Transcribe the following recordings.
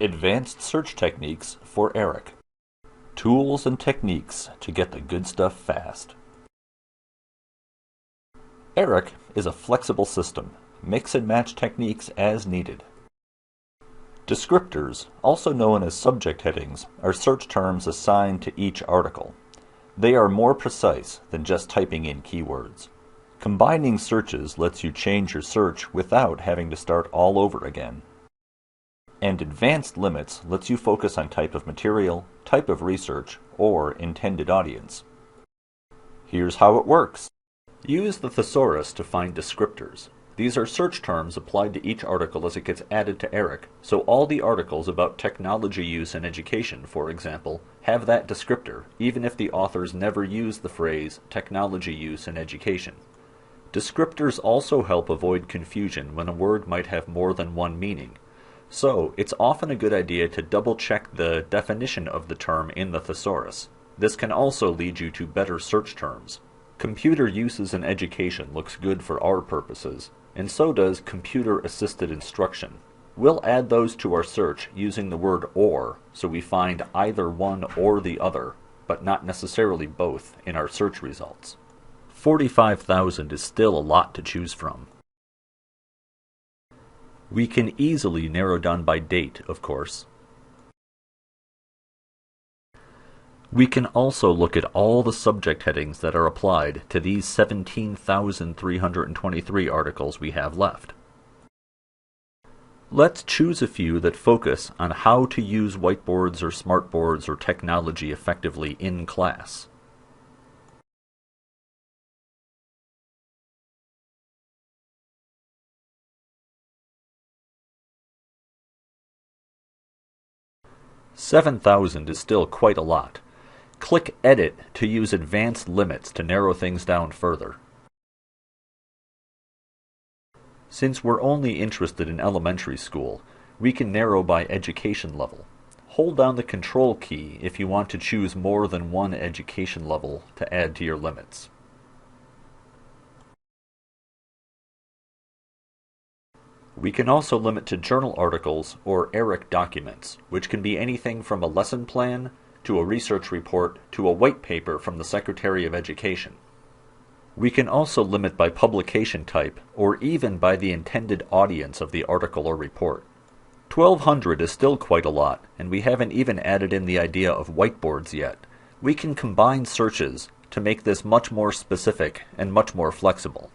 Advanced Search Techniques for ERIC. Tools and techniques to get the good stuff fast. ERIC is a flexible system. Mix and match techniques as needed. Descriptors, also known as subject headings, are search terms assigned to each article. They are more precise than just typing in keywords. Combining searches lets you change your search without having to start all over again. And advanced limits lets you focus on type of material, type of research, or intended audience. Here's how it works. Use the thesaurus to find descriptors. These are search terms applied to each article as it gets added to ERIC, so all the articles about technology use in education, for example, have that descriptor, even if the authors never use the phrase technology use in education. Descriptors also help avoid confusion when a word might have more than one meaning. So, it's often a good idea to double-check the definition of the term in the thesaurus. This can also lead you to better search terms. Computer uses in education looks good for our purposes, and so does computer-assisted instruction. We'll add those to our search using the word OR, so we find either one or the other, but not necessarily both, in our search results. 45,000 is still a lot to choose from. We can easily narrow down by date, of course. We can also look at all the subject headings that are applied to these 17,323 articles we have left. Let's choose a few that focus on how to use whiteboards or smartboards or technology effectively in class. $7,000 is still quite a lot. Click Edit to use advanced limits to narrow things down further. Since we're only interested in elementary school, we can narrow by education level. Hold down the Control key if you want to choose more than one education level to add to your limits. We can also limit to journal articles or ERIC documents, which can be anything from a lesson plan to a research report to a white paper from the Secretary of Education. We can also limit by publication type or even by the intended audience of the article or report. 1,200 is still quite a lot, and we haven't even added in the idea of whiteboards yet. We can combine searches to make this much more specific and much more flexible.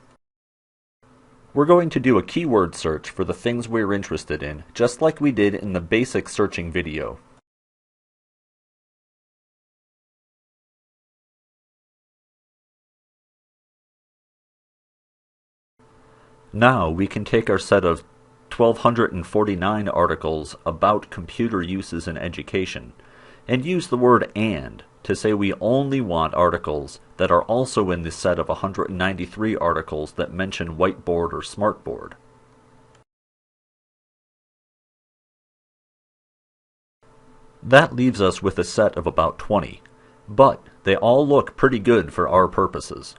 We're going to do a keyword search for the things we're interested in, just like we did in the basic searching video. Now we can take our set of 1,249 articles about computer uses in education and use the word AND to say we only want articles that are also in the set of 193 articles that mention whiteboard or smartboard. That leaves us with a set of about 20, but they all look pretty good for our purposes.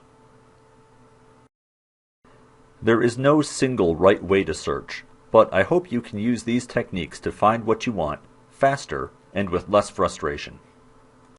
There is no single right way to search, but I hope you can use these techniques to find what you want, faster and with less frustration.